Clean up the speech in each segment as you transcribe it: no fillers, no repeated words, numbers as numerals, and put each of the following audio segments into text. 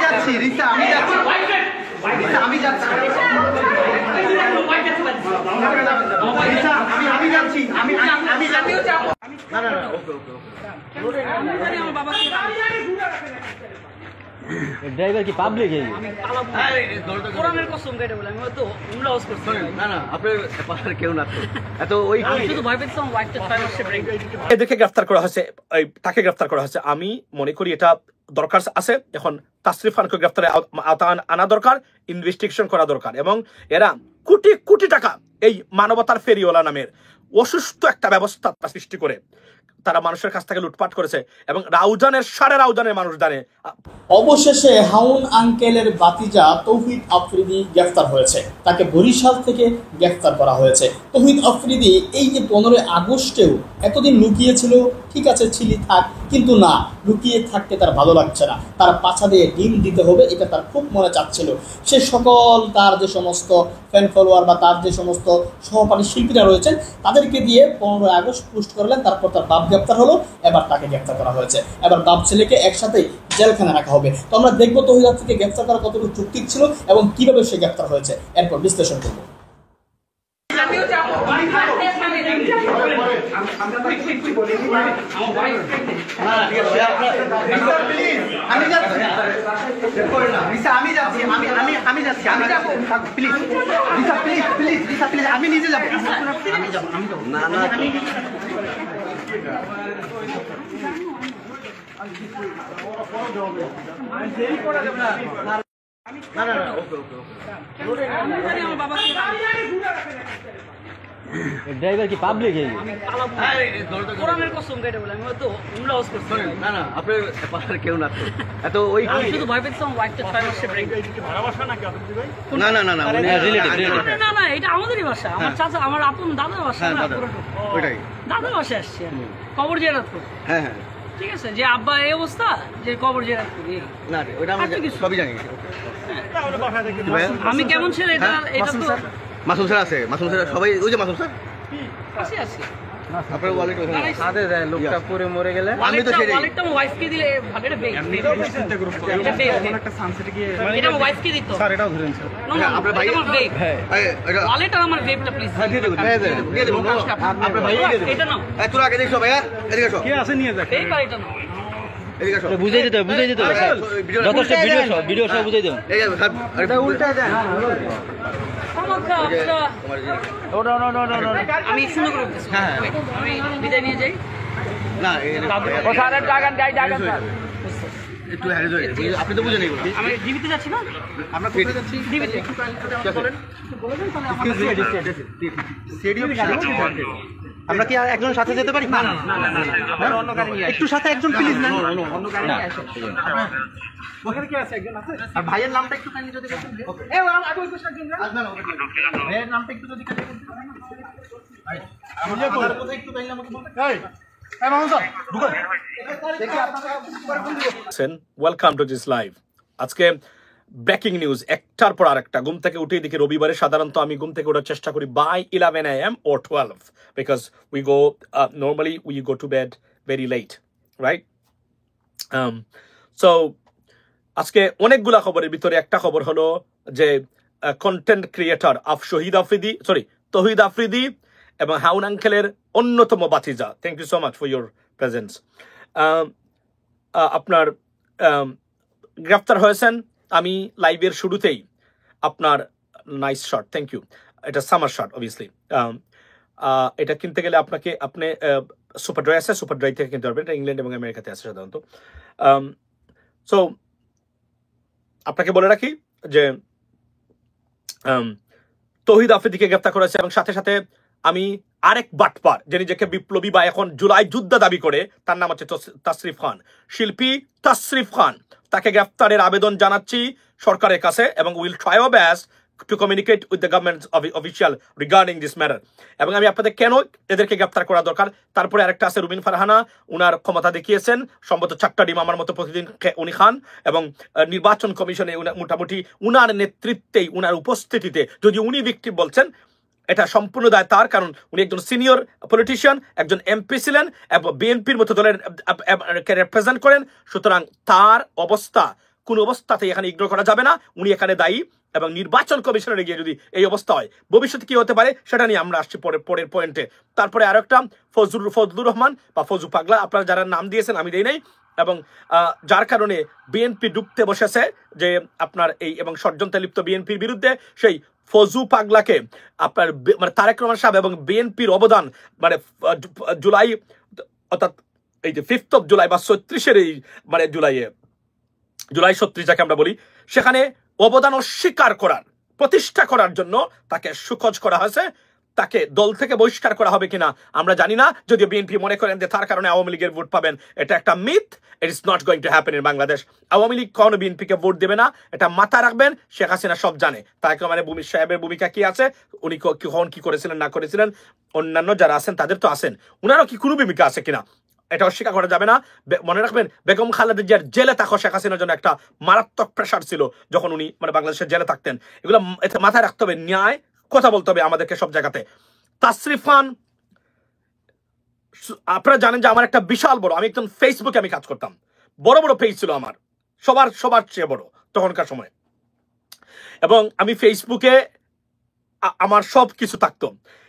যাচ্ছি রিসা, আমি যাচ্ছি, আমি যাচ্ছি, আমি যাচ্ছি, আমি যাবো না না না, ওকে ওকে ওকে। ড্রাইভার কি পাবলিক এই কোরআনের কসম কেটে বলে আমি হয়তো উমরা হাউস করছি না না, আপনার পাশে কেউ না তো, এত ওই শুধু ভয় পেয়েছিলাম ওয়াইফটা 6 মাসে ব্রেক। এদেরকে গ্রেফতার করা হয়েছে, তাকে গ্রেফতার করা হয়েছে। আমি মনে করি এটা দরকার আছে, এখন তাসরিফ খানকে গ্রেফতারে আনা দরকার, ইনভেস্টিগেশন করা দরকার। এবং এরা কোটি কোটি টাকা এই মানবতার ফেরিওয়ালা নামের অসুস্থ একটা ব্যবস্থা সৃষ্টি করে তারা মানুষের কাছ থেকে লুটপাট করেছে এবং রাউজানের সাড়ে রাউজানের মানুষ জানে। অবশেষে হাউন আঙ্কেলের বাতিজা তৌহিদ আফ্রিদি গ্রেফতার হয়েছে। তাকে বরিশাল থেকে গ্রেফতার করা হয়েছে। তৌহিদ আফ্রিদি এই যে 15 আগস্টেও এতদিন লুকিয়েছিল, ঠিক আছে ছিলি থাক, কিন্তু না, লুকিয়ে থাকতে তার ভালো লাগছে না, তার পাছা দিয়ে ডিম দিতে হবে, এটা তার খুব মনে চাচ্ছিল। সে সকল তার যে সমস্ত ফ্যান ফলোয়ার বা তার যে সমস্ত সহপাঠী শিল্পীরা রয়েছেন তাদেরকে দিয়ে 15 আগস্ট পোস্ট করলেন। তারপর তার বাপ গ্রেপ্তার হলো, এবার তাকে গ্রেপ্তার করা হয়েছে। এবার বাপ ছেলেকে একসাথেই জেলখানে রাখা হবে। তো আমরা দেখবো তৌহিদ আফ্রিদিকে গ্রেপ্তার করা কতটুকু যৌক্তিক ছিল এবং কিভাবে সে গ্রেপ্তার হয়েছে, এরপর বিশ্লেষণ করবো। আমি নিজে যাবো, না না না না না, ওকে ওকে ওকে। ড্রাইভার কি পাবলিক এই কোরআনের কসম কেটে বলে আমি হয়তো উমরা হাউস করছি না না, আপনার পাশে কেউ না তো, এত ওই শুধু ভয় পেয়েছিলাম ওয়াইফটা 6 মাসে ব্রেক। না না না না, না না, এটা আমাদেরই ভাষা, আমার চাচা, আমার আপন দাদার ভাষা, ওইটাই দাদার ভাষায় আসছি আমি কবর জিয়ারত করতে। হ্যাঁ হ্যাঁ, ঠিক আছে, যে আব্বা এই অবস্থা যে কবর জিয়ারত করি, না ওইটা আমরা সবই জানি। আমি কেমন ছেলে এটা এটা তো মাসুম স্যার আছে, মাসুম স্যার সবাই, ওই যে মাসুম স্যার আছে আছে আপনার ওয়ালেট ওখানে সাথে যায় লোকটা পরে মরে গেলে আমি তো সেটাই ওয়ালেটটা আমার ওয়াইফকে দিলে ভালো, এটা বেক এটা বেক একটা সানসেটে গিয়ে এটা আমার ওয়াইফকে দিত স্যার, এটাও ধরেন স্যার। না আপনার ভাই আমার বেক, ওয়ালেট আর আমার বেকটা প্লিজ দিয়ে দেব দিয়ে দেব আপনার ভাই এটা নাও, তোর আগে দেখো ভাইয়া, এদিকে আসো, কে আছে নিয়ে যাক বেক আর এটা নাও, এদিকে আসো, বুঝাই দিতে যথেষ্ট ভিডিও সব বুঝাই দাও। এই স্যার এটা উল্টা যায়, আমি সুন্দর করে বলতেছি। হ্যাঁ আমি বিদায় নিয়ে যাই না, স্যার একটু হ্যারেজ হয়ে গেছে, আপনি তো বুঝে নেই। আমি ডিবিতে যাচ্ছি না, আমরা কোথায় যাচ্ছি? ডিবিতে আমরা কি আর একজন সাথে যেতে পারি? না না না, অন্য গাড়ি একটু সাথে একজন প্লিজ না, অন্য গাড়ি আসো। ওখানে কি আছে, একজন আছে? আর ভাইয়ের নামটা একটু কাইন্ডলি যদি বলতেন। এই আগে ওই পাশে একজন না, ভাইয়ের নামটা একটু যদি কাইন্ডলি বলতেন। ভাই আমার কথা একটু কাইন্ডলি আমাকে বলতেন। এই মামুন স্যার ঢুকুন, দেখি আপনারা ওয়েলকাম টু দিস লাইভ। আজকে ব্রেকিং নিউজ, একটার পর আরেকটা। ঘুম থেকে উঠে দেখি রবিবারে সাধারণত আমি ঘুম থেকে ওঠার চেষ্টা করি by 11 AM or 12 because we go normally we go to bed very late, right? So আজকে অনেকগুলা খবরের ভিতরে একটা খবর হলো যে কন্টেন্ট ক্রিয়েটর তৌহিদ আফ্রিদি এবং হাউন আঙ্কেলের অন্যতম বাতিজা, thank you so much for your presence, আপনার গ্রেফতার হয়েছেন। আমি লাইভের শুরুতেই আপনার নাইস শট, থ্যাংক ইউ, এটা সামার শট অবভিয়াসলি। এটা কিনতে গেলে আপনি সুপার ড্রাই আছে, সুপার ড্রাই থেকে কিনতে পারবেন, এটা ইংল্যান্ড এবং আমেরিকাতে আছে সাধারণত। সো আপনাকে বলে রাখি যে তৌহিদ আফ্রিদিকে গ্রেফতার করেছে এবং সাথে সাথে আমি আরেক বাটপার যে নিজেকে বিপ্লবী বা এখন জুলাই যোদ্ধা দাবি করে, তার নাম হচ্ছে তাসরিফ খান, শিল্পী তাসরিফ খান, তাকে গ্রেফতারের আবেদন জানাচ্ছি সরকারের কাছে এবং will try our best to communicate with the government official regarding this matter. এবং আমি আপনাদের কেন এদেরকে গ্রেফতার করা দরকার, তারপরে আরেকটা আছে রুবিন ফারহানা, উনার ক্ষমতা দেখিয়েছেন, সম্ভবত 4টা ডিম আমার মতো প্রতিদিন উনি খান, এবং নির্বাচন কমিশনে মোটামুটি উনার নেতৃত্বেই, উনার উপস্থিতিতে, যদি উনি ভিকটিম বলছেন, এটা সম্পূর্ণ দায় তার, কারণ উনি একজন সিনিয়র পলিটিশিয়ান, একজন এমপি ছিলেন এবং বিএনপির মতো দলের রিপ্রেজেন্ট করেন। সুতরাং তার অবস্থা কোন অবস্থাতেই এখানে ইগনোর করা যাবে না, উনি এখানে দায়ী। এবং নির্বাচন কমিশনে গিয়ে যদি এই অবস্থা হয় ভবিষ্যতে কি হতে পারে সেটা নিয়ে আমরা আসছি পরের পয়েন্টে। তারপরে আরো একটা ফজলুর রহমান বা ফজু পাগলা, আপনারা যারা নাম দিয়েছেন আমি দেই নাই, এবং যার কারণে বিএনপি ডুবতে বসেছে যে আপনার এই এবং ষড়যন্ত্রে লিপ্ত বিএনপির বিরুদ্ধে সেই ফজু পাগলাকে আপনার মানে তারেক রহমান সাহেব এবং বিএনপির অবদান মানে জুলাই অর্থাৎ এই যে 5th of July বা 36-এর এই মানে জুলাই 36 যাকে আমরা বলি, সেখানে অবদান অস্বীকার করার প্রতিষ্ঠা করার জন্য তাকে সুখোজ করা হয়েছে। তাকে দল থেকে বহিষ্কার করা হবে কিনা আমরা জানি না, যদিও বিএনপি মনে করেন যে তার কারণে আওয়ামী লীগের ভোট পাবেন, এটা একটা myth. It is not going to happen in Bangladesh. Awami League কখনো বিএনপিকে ভোট দেবে না, এটা মাথা রাখবেন। শেখ হাসিনা সব জানে, তাকে মানে ভূমি সাহেবের ভূমিকা কি আছে, উনি কখন কি করেছিলেন না করেছিলেন, অন্যান্য যারা আছেন তাদের তো আছেন, উনারও কি কোনো ভূমিকা আছে কিনা এটা অস্বীকার করা যাবে না। মনে রাখবেন বেগম খালেদা জিয়ার জেলে থাকা শেখ হাসিনার জন্য একটা মারাত্মক প্রেশার ছিল যখন উনি মানে বাংলাদেশের জেলে থাকতেন। এগুলো মাথায় রাখতে হবে, ন্যায় কথা বলতে হবে আমাদেরকে সব জায়গাতে। তাসরিফ খান, আপনারা জানেন যে আমার একটা বিশাল বড়, আমি একদম ফেসবুকে আমি কাজ করতাম, বড় বড় পেজ ছিল আমার, সবার চেয়ে বড় তখনকার সময়, এবং আমি ফেসবুকে আমার সব কিছু থাকতো।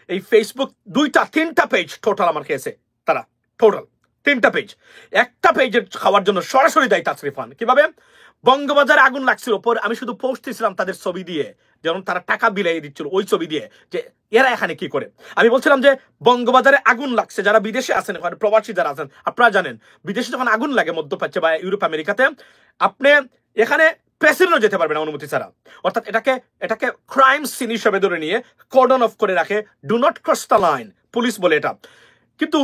এই ফেসবুক 2-3টা পেজ টোটাল আমার খেয়েছে তারা, টোটাল 3টা পেজ। একটা পেজের খাওয়ার জন্য সরাসরি দায়ী তাসরিফ খান। কিভাবে? বঙ্গবাজারে আগুন লাগছিল, পরে আমি শুধু পোস্ট দিয়েছিলাম তাদের ছবি দিয়ে, যেমন তারা টাকা বিলাই দিচ্ছিল ওই ছবি দিয়ে, যে এরা এখানে কি করে। আমি বলছিলাম যে বঙ্গবাজারে আগুন লাগছে, যারা বিদেশে আছেন ওখানে প্রবাসী যারা আছেন আপনারা জানেন, বিদেশে যখন আগুন লাগে মধ্যপ্রাচ্যে বা ইউরোপ আমেরিকাতে, আপনি এখানে প্রেসিডেন্টও যেতে পারবে না অনুমতি ছাড়া। অর্থাৎ এটাকে ক্রাইম সিন হিসেবে ধরে নিয়ে কর্ডন অফ করে রাখে, do not cross the line, police বলে এটা। কিন্তু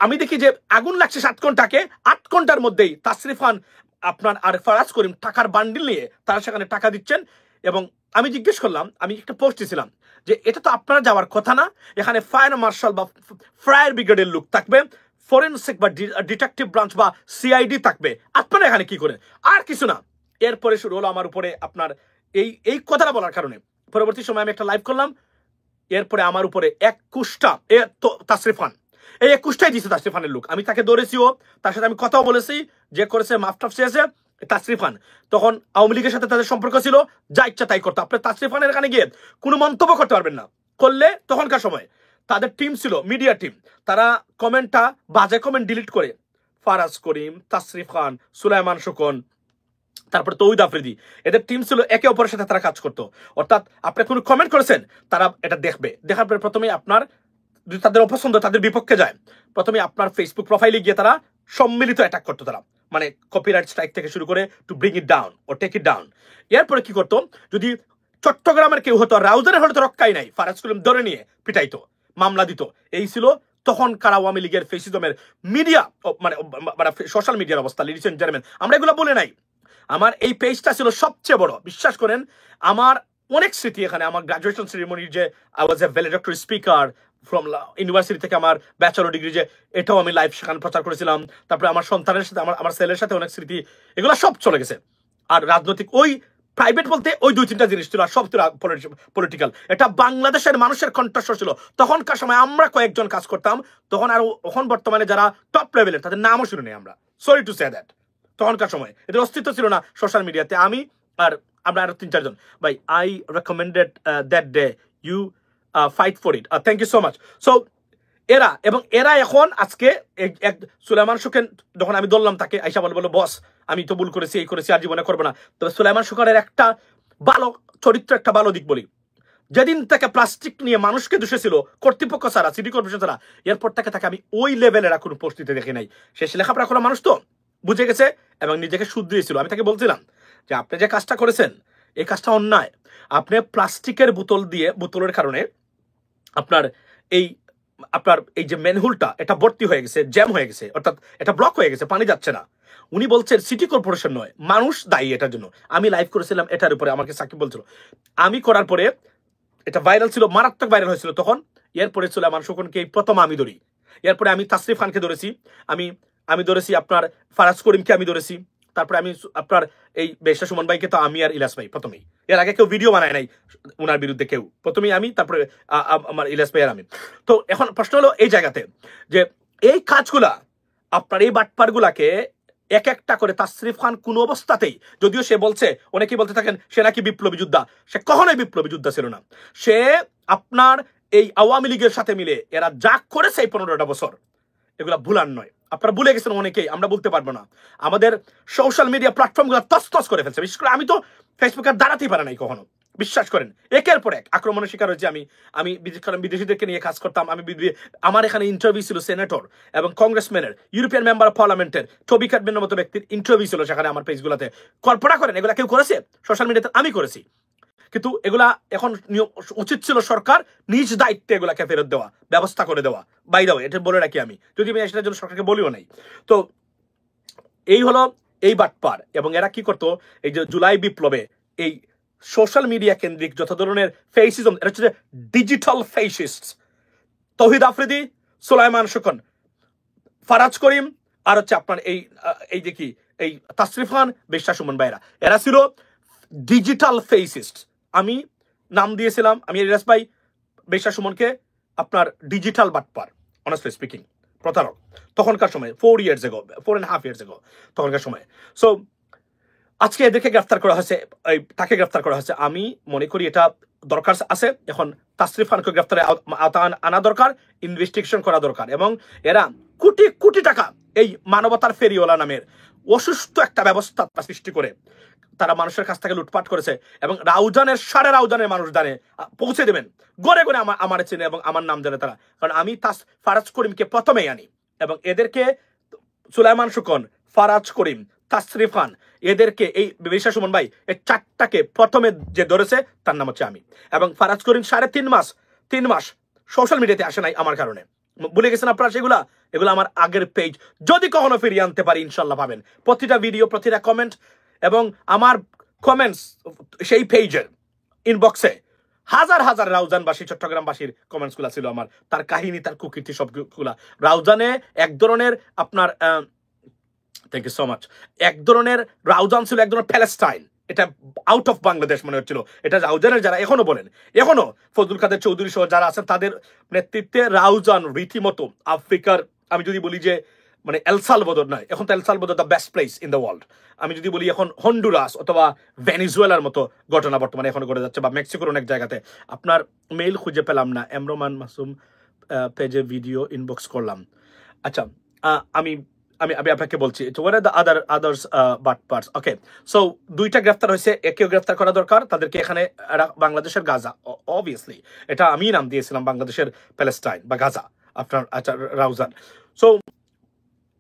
আমি দেখি যে আগুন লাগছে 7 ঘন্টাকে, 8 ঘন্টার মধ্যেই তাসরিফ খান আপনার আর ফারাজ করিম টাকার বান্ডিল নিয়ে তারা সেখানে টাকা দিচ্ছেন। এবং আমি জিজ্ঞেস করলাম, আমি একটা পোস্ট দিয়েছিলাম যে এটা তো আপনারা যাওয়ার কথা না, এখানে ফায়ার মার্শাল বা ফায়ার ব্রিগেডের লোক থাকবে, ফরেনসিক বা ডিটেকটিভ ব্রাঞ্চ বা সিআইডি থাকবে, আপনারা এখানে কি করে, আর কিছু না। এরপরে শুরু হলো আমার উপরে আপনার এই কথাটা বলার কারণে পরবর্তী সময় আমি একটা লাইভ করলাম, এরপরে আমার উপরে 21টা তাসরিফ খান, এই 21টাই দিচ্ছে তাসরিফ খানের লোক। আমি তাকে ধরেছিও, তার সাথে আমি কথাও বলেছি, যে করেছে মাফটাফ চেয়েছে তাসরিফ খান। তখন আওয়ামী লীগের সাথে তাদের সম্পর্ক ছিল, যা ইচ্ছা তাই করতো। আপনি তাসরিফ খানের এখানে গিয়ে কোনো মন্তব্য করতে পারবেন না, করলে তখনকার সময় তাদের টিম ছিল মিডিয়া টিম, তারা কমেন্টটা বাজে কমেন্ট ডিলিট করে ফারাজ করিম, তাসরিফ খান, সুলাইমান শুকন, তারপর তৌহিদ আফ্রিদি, এদের টিম ছিল, একে অপরের সাথে তারা কাজ করতো। অর্থাৎ আপনি কোনো কমেন্ট করেছেন তারা এটা দেখবে, দেখার পরে প্রথমে আপনার যদি তাদের অপছন্দ তাদের বিপক্ষে যায়, প্রথমে আপনার ফেসবুক প্রোফাইলে গিয়ে তারা সম্মিলিত অ্যাটাক করতো, তারা মানে কপিরাইট স্ট্রাইক থেকে শুরু করে টু ব্রিং ইট ডাউন ও টেক ইট ডাউন। এরপরে কি করতো, যদি চট্টগ্রামের কেউ হতো, রাউজানের হলে তো রক্ষাই নাই, ফারাজ করিম ধরে নিয়ে পিটাইতো, মামলা দিত। এই ছিল তখনকার আওয়ামী লীগের ফেসিজমের মিডিয়া মানে সোশ্যাল মিডিয়ার অবস্থা। লিডিস এন্ড জেন্টলম্যান, আমরা এগুলো বলে নাই, আমার এই পেজটা ছিল সবচেয়ে বড়। বিশ্বাস করেন আমার অনেক স্মৃতি এখানে, আমার গ্রাজুয়েশন সেরিমনির যে I was a valedictory speaker from university থেকে আমার ব্যাচেলর ডিগ্রি, যে এটাও আমি লাইভ সেখানে প্রচার করেছিলাম। তারপরে আমার সন্তানের সাথে আমার ছেলের সাথে অনেক স্মৃতি, এগুলো সব চলে গেছে। আর রাজনৈতিক ওই প্রাইভেট বলতে ওই 2-3টা জিনিস ছিল, আর সব ছিল পলিটিক্যাল। এটা বাংলাদেশের মানুষের কণ্ঠস্বর ছিল তখনকার সময়। আমরা কয়েকজন কাজ করতাম তখন, আর এখন বর্তমানে যারা টপ লেভেলের তাদের নামও শুনে নেই আমরা, সরি টু সে দ্যাট। তখনকার সময় এদের অস্তিত্ব ছিল না সোশ্যাল মিডিয়াতে। আমি আর আমরা আরো 3-4 জন ভাই, I recommended that day, you fight for it, thank you so much. So এরা এখন আজকে এক সুলাইমান শুকেন, যখন আমি ধরলাম তাকে, আইসা বললো বস আমি তো ভুল করেছি, এই করেছি, আর জীবনে করবো না। তবে সুলাইমান শুকেনের একটা ভালো চরিত্র, একটা ভালো দিক বলি, যেদিন থেকে প্লাস্টিক নিয়ে মানুষকে দোষেছিল কর্তৃপক্ষ ছাড়া, সিটি কর্পোরেশন ছাড়া, এরপর তাকে আমি ওই লেভেলের কোনো পোস্ট দিতে দেখি নাই। সে লেখাপড়া করা মানুষ তো বুঝে গেছে এবং নিজেকে শুধরিয়েছিল। আমি তাকে বলছিলাম যে আপনি যে কাজটা করেছেন এই কাজটা অন্যায়, আপনি প্লাস্টিকের বোতলের কারণে আপনার এই যে ম্যানহোলটা এটা ভর্তি হয়ে গেছে, জ্যাম হয়ে গেছে, অর্থাৎ এটা ব্লক হয়ে গেছে, পানি যাচ্ছে না। উনি বলছেন সিটি কর্পোরেশন নয়, মানুষ দায়ী এটার জন্য। আমি লাইভ করেছিলাম এটার উপরে, আমাকে সাকিব বলছিল, আমি করার পরে এটা ভাইরাল ছিল, মারাত্মক ভাইরাল হয়েছিল তখন। এরপরে সুলাইমান শুকনকে প্রথম আমি ধরি, এরপরে আমি তাসরিফ খানকে ধরেছি, আমি ধরেছি আপনার ফারাজ করিমকে আমি ধরেছি, তারপরে আমি আপনার এই বেশা সুমন ভাইকে তো আমি আর ইলাস ভাই প্রথমেই, এর আগে কেউ ভিডিও বানায় নাই ওনার বিরুদ্ধে কেউ, প্রথমেই আমি, তারপরে আমার ইলাস ভাই আর আমি। তো এখন প্রশ্ন হলো এই জায়গাতে যে এই কাজগুলা আপনার এই বাটপারগুলাকে এক একটা করে তাসরিফ খান কোন অবস্থাতেই, যদিও সে বলছে, অনেকেই বলতে থাকেন সে নাকি বিপ্লবী যোদ্ধা, সে কখনোই বিপ্লবী যোদ্ধা ছিল না। সে আপনার এই আওয়ামী লীগের সাথে মিলে এরা যা করেছে এই 15টা বছর, এগুলা ভুলার নয়। আপনারা ভুলে গেছেন অনেকেই, আমরা বলতে পারবো না। আমাদের সোশ্যাল মিডিয়া প্ল্যাটফর্মগুলো তছতছ করে ফেলছে। বিশেষ করে আমি তো ফেসবুকে দাঁড়াতেই পারি নাই কখনো, বিশ্বাস করেন। একের পর এক আক্রমণের শিকার হয়েছে আমি বিদেশিদেরকে নিয়ে কাজ করতাম। আমার এখানে ইন্টারভিউ ছিল সেনেটর এবং কংগ্রেসম্যানের, ইউরোপিয়ান মেম্বার অফ পার্লামেন্টের, টবি ক্যাডম্যানের মতো ব্যক্তির ইন্টারভিউ ছিল সেখানে আমার পেজগুলোতে। কল্পনা করেন এগুলা কেউ করেছে? সোশ্যাল মিডিয়াতে আমি করেছি। কিন্তু এগুলা এখন উচিত ছিল সরকার নিজ দায়িত্বে এগুলাকে ফেরত দেওয়া, ব্যবস্থা করে দেওয়া। বাই দ্য ওয়ে, এটা বলে রাখি আমি, যদি আমি সেটার জন্য সরকারকে বলিও নাই। তো এই হলো এই বাটপার। এবং এরা কি করতো, এই যে জুলাই বিপ্লবে এই সোশ্যাল মিডিয়া কেন্দ্রিক যত ধরনের ফেসিজম, এটা হচ্ছে ডিজিটাল ফেসিস্ট, তৌহিদ আফ্রিদি, সুলাইমান শুকন, ফারাজ করিম, আর হচ্ছে আপনার এই যে কি এই তাসরিফ খান, বেশা সুমন ভাইরা, এরা ছিল ডিজিটাল ফেসিস্ট। আমি নাম দিয়েছিলাম, আমি ইলিয়াস ভাই বেশা সুমনকে আপনার ডিজিটাল বাটপার, অনেস্টলি স্পিকিং, প্রতারক তখনকার সময়, 4.5 years ago তখনকার সময়। সো আজকে এদেরকে গ্রেফতার করা হয়েছে, তাকে গ্রেফতার করা হয়েছে। আমি মনে করি এটা দরকার আছে, এখন তাসরিফ খানকে গ্রেফতারে আনা দরকার, ইনভেস্টিগেশন করা দরকার। এবং এরা কোটি কোটি টাকা এই মানবতার ফেরিওয়ালা নামের অসুস্থ একটা ব্যবস্থা সৃষ্টি করে তারা মানুষের কাছ থেকে লুটপাট করেছে। এবং সাড়ে রাউজানের মানুষ জানে, পৌঁছে দেবেন গড়ে গড়ে আমার চেনে এবং আমার নাম জানে তারা। কারণ আমি ফারাজ করিমকে প্রথমেই আনি, এবং এদেরকে সুলাইমান শুকন, ফারাজ করিম, তাসরিফ খান, এদেরকে এই বেশা সুমন ভাই, এই চারটাকে প্রথমে যে ধরেছে তার নাম হচ্ছে আমি। এবং ফারাজ করিম 3.5 মাস সোশ্যাল মিডিয়াতে আসে নাই আমার কারণে। ভুলে গেছেন আপনারা সেগুলা? এগুলো আমার আগের পেজ, যদি কখনো ফিরিয়ে আনতে পারি ইনশাল্লাহ পাবেন। প্রতিটা ভিডিও, প্রতিটা কমেন্ট এবং আমার কমেন্টস সেই পেজের ইনবক্সে হাজার হাজার রাউজানবাসী, চট্টগ্রামবাসীর কমেন্টস গুলা ছিল আমার, তার কাহিনী, তার কুকীর্তি সবগুলা। রাউজানে এক ধরনের আপনার থ্যাংক ইউ সো মাচ, এক ধরনের রাউজান ছিল এক ধরনের প্যালেস্টাইন, এটা আউট অফ বাংলাদেশ মনে হচ্ছিল। এটা রাউজানের যারা এখনো বলেন, এখনো ফজলুল কাদের চৌধুরী সহ যারা আছেন তাদের নেতৃত্বে রাউজান রীতিমতো আফ্রিকার, আমি যদি বলি যে মানে এল সালভাদর নয়, এখন তো El Salvador the best place in the world. আমি যদি বলি এখন হন্ডুরাস অথবা ভেনিজুয়েলার মতো ঘটনা বর্তমানে এখন ঘটে যাচ্ছে, বা মেক্সিকোর অনেক জায়গাতে। আপনার মেইল খুঁজে পেলাম না, এমরোমান মাসুম পেজে ভিডিও ইনবক্স করলাম। আচ্ছা, আমি আপনাকে বলছি, what are the others বাটপার্স? ওকে, সো 2টা গ্রেফতার হয়েছে, একেও গ্রেফতার করা দরকার। তাদেরকে এখানে বাংলাদেশের গাজা, অবভিয়াসলি এটা আমি নাম দিয়েছিলাম, বাংলাদেশের প্যালেস্টাইন বা গাজা আপনার। আচ্ছা, রাউজান। সো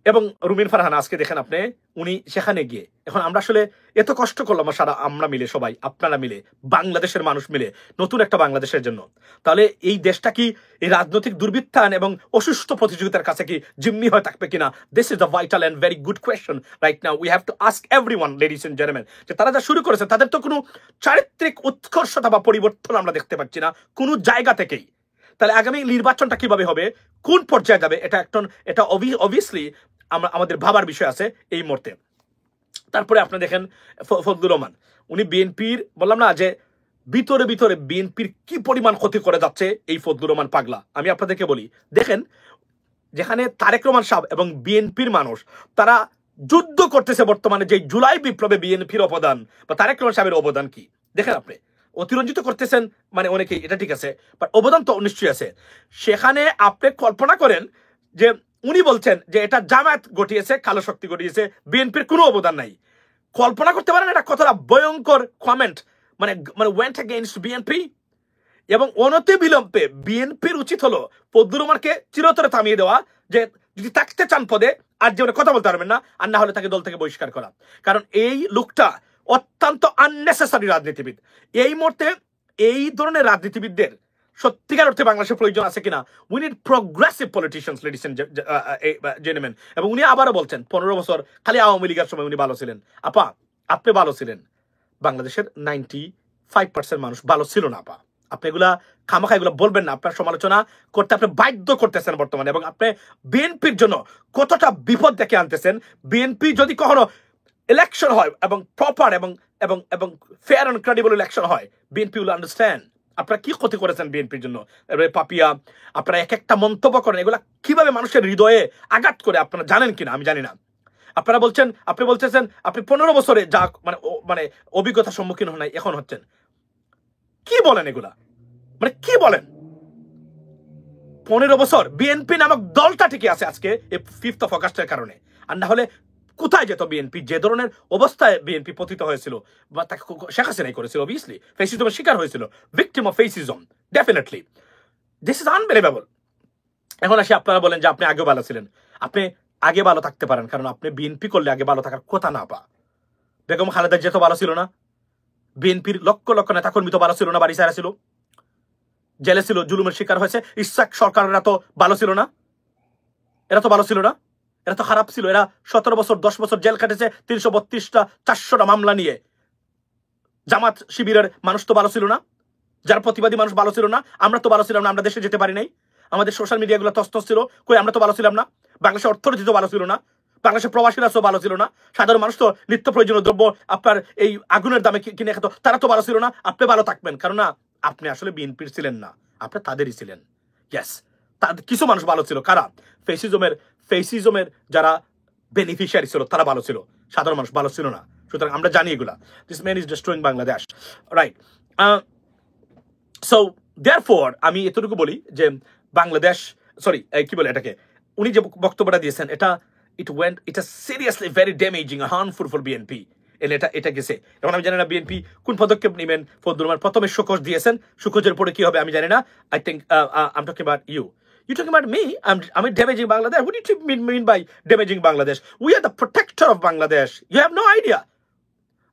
এবং রুমিন ফারহান, আজকে দেখেন আপনি, উনি সেখানে গিয়ে, এখন আমরা আসলে এত কষ্ট করলাম আমরা মিলে, সবাই আপনারা মিলে, বাংলাদেশের মানুষ মিলে নতুন একটা বাংলাদেশের জন্য। তাহলে এই দেশটা কি এই রাজনৈতিক দুর্বৃত্তায়ন এবং অসুস্থ প্রতিযোগিতার কাছে কি জিম্মি হয়ে থাকবে কিনা? This is the vital and very good question right now. We have to ask everyone, ladies and gentleman, যে তারা যা শুরু করেছে তাদের তো কোনো চারিত্রিক উৎকর্ষতা বা পরিবর্তন আমরা দেখতে পাচ্ছি না কোনো জায়গা থেকেই। তাহলে আগামী নির্বাচনটা কিভাবে হবে, কোন পর্যায়ে যাবে, এটা অবভিয়াসলি আমাদের ভাবার বিষয় আছে এই মুহূর্তে। তারপরে আপনি দেখেন ফজলুর রহমান, উনি বিএনপির, বললাম না যে ভিতরে ভিতরে বিএনপির কি পরিমাণ ক্ষতি করে যাচ্ছে এই ফজলুর রহমান পাগলা। আমি আপনাদেরকে বলি, দেখেন যেখানে তারেক রহমান সাহেব এবং বিএনপির মানুষ তারা যুদ্ধ করতেছে বর্তমানে, যে জুলাই বিপ্লবে বিএনপির অবদান বা তারেক রহমান সাহেবের অবদান কি দেখেন আপনি। অতিরঞ্জিত করতেছেন মানে অনেকেই, এটা ঠিক আছে, বাট অবদান তো নিশ্চয়ই আছে। সেখানে আপনি কল্পনা করেন যে উনি বলছেন যে এটা জামায়াত ঘটিয়েছে, কালো শক্তি ঘটিয়েছে, বিএনপির কোনো অবদান নাই। কল্পনা করতে পারেন এটা কতটা ভয়ঙ্কর কমেন্ট, মানে ওয়েন্ট এগেইনস্ট বিএনপি। এবং অনতি বিলম্বে বিএনপির উচিত হলো ফজলুর রহমানকে চিরতরে থামিয়ে দেওয়া, যে যদি থাকতে চান পদে আর জীবনে কথা বলতে পারবেন না, আর না হলে তাকে দল থেকে বহিষ্কার করা। কারণ এই লোকটা অত্যন্ত আননেসেসারি রাজনীতিবিদ। এই মুহূর্তে এই ধরনের রাজনীতিবিদদের সত্যিকার অর্থে বাংলাদেশের প্রয়োজন আছে কিনা? We need progressive politicians, ladies and gentleman. এবং উনি আবারও বলছেন 15 বছর খালি আওয়ামী লীগের সময় উনি ভালো ছিলেন। আপা, আপনি ভালো ছিলেন, বাংলাদেশের 95% মানুষ ভালো ছিল না। আপা, আপনি এগুলা খামাখা এগুলো বলবেন না, আপনার সমালোচনা করতে আপনি বাধ্য করতেছেন বর্তমানে। এবং আপনি বিএনপির জন্য কতটা বিপদ ডেকে আনতেছেন। বিএনপি যদি কখনো ইলেকশন হয় এবং প্রপার এবং এবং এবং ফেয়ার অ্যান্ড ক্রেডিবল ইলেকশন হয়, বিএনপি উইল আন্ডারস্ট্যান্ড আপনারা কি ক্ষতি করেছেন বিএনপির জন্য। এবারে পাপিয়া আপনারা এক একটা মন্তব্য করেন, এগুলা কিভাবে মানুষের হৃদয়ে আঘাত করে আপনারা জানেন কিনা আমি জানি না। আপনারা বলছেন, আপনি বলতেছেন আপনি 15 বছরে যা মানে অভিজ্ঞতার সম্মুখীন হন নাই এখন হচ্ছেন, কি বলেন এগুলা, মানে কি বলেন? 15 বছর বিএনপি নামক দলটা ঠিকই আছে আজকে এই 5th of August কারণে, আর না হলে কোথায় যেত বিএনপি? যে ধরনের অবস্থায় বিএনপি পতিত হয়েছিল বা তাকে শেখ হাসিনাই করেছিল, অবভিয়াসলি ফেসিজমের শিকার হয়েছিল, victim of fascism, definitely this is unbelievable. এখন আসি আপনারা বলেন যে আপনি আগে ভালো ছিলেন, আপনি আগে ভালো থাকতে পারেন কারণ আপনি বিএনপি করলে আগে ভালো থাকার কথা না পা। বেগম খালেদা জিয়া তো ভালো ছিল না, বিএনপির লক্ষ লক্ষ নেতাকর্মী তো ভালো ছিল না, বাড়ি ছাড়া ছিল, জেলে ছিল, জুলুমের শিকার হয়েছে। ইসহাক সরকারেরা তো ভালো ছিল না, এরা তো ভালো ছিল না, এরা তো খারাপ ছিল। এরা 17 বছর 10 বছর জেল কাটেছে 332টা 400টা মামলা নিয়ে। জামাত শিবিরের মানুষ তো ভালো ছিল না, যারা প্রতিবাদী মানুষ ভালো ছিল না, আমরা তো ভালো ছিলাম না, আমরা দেশে যেতে পারি নাই, আমাদের সোশ্যাল মিডিয়াগুলো তস্তস ছিল, কই আমরা তো ভালো ছিলাম না, বাংলাদেশের অর্থনীতি তো ভালো ছিল না, বাংলাদেশের প্রবাসীরা তো ভালো ছিল না, সাধারণ মানুষ তো নিত্য প্রয়োজনীয় দ্রব্য আপনার এই আগুনের দামে কিনে খেত, তারা তো ভালো ছিল না। আপনি ভালো থাকবেন কারণ না আপনি আসলে বিএনপির ছিলেন না, আপনি তাদেরই ছিলেন। ইয়েস, কিছু মানুষ ভালো ছিল, কারা? ফেসিজমের যারা বেনিফিশিয়ারি ছিল তারা ভালো ছিল, সাধারণ মানুষ ভালো ছিল না। সুতরাং আমরা জানি এগুলা, this man is destroying Bangladesh, right? So therefore আমি এতটুকু বলি যে বাংলাদেশ, সরি কি বলে এটাকে, উনি যে বক্তব্যটা দিয়েছেন এটা এটা seriously very damaging, harmful for BNP. এটা গেছে। এখন আমি জানি না বিএনপি কোন পদক্ষেপ নেবেন। ফজলুর রহমান প্রথমে শোকজ দিয়েছেন, শোকজের পরে কি হবে আমি জানি না। I think I am talking about you talking about me? I'm damaging Bangladesh. What do you mean by damaging Bangladesh? We are the protector of Bangladesh. You have no idea.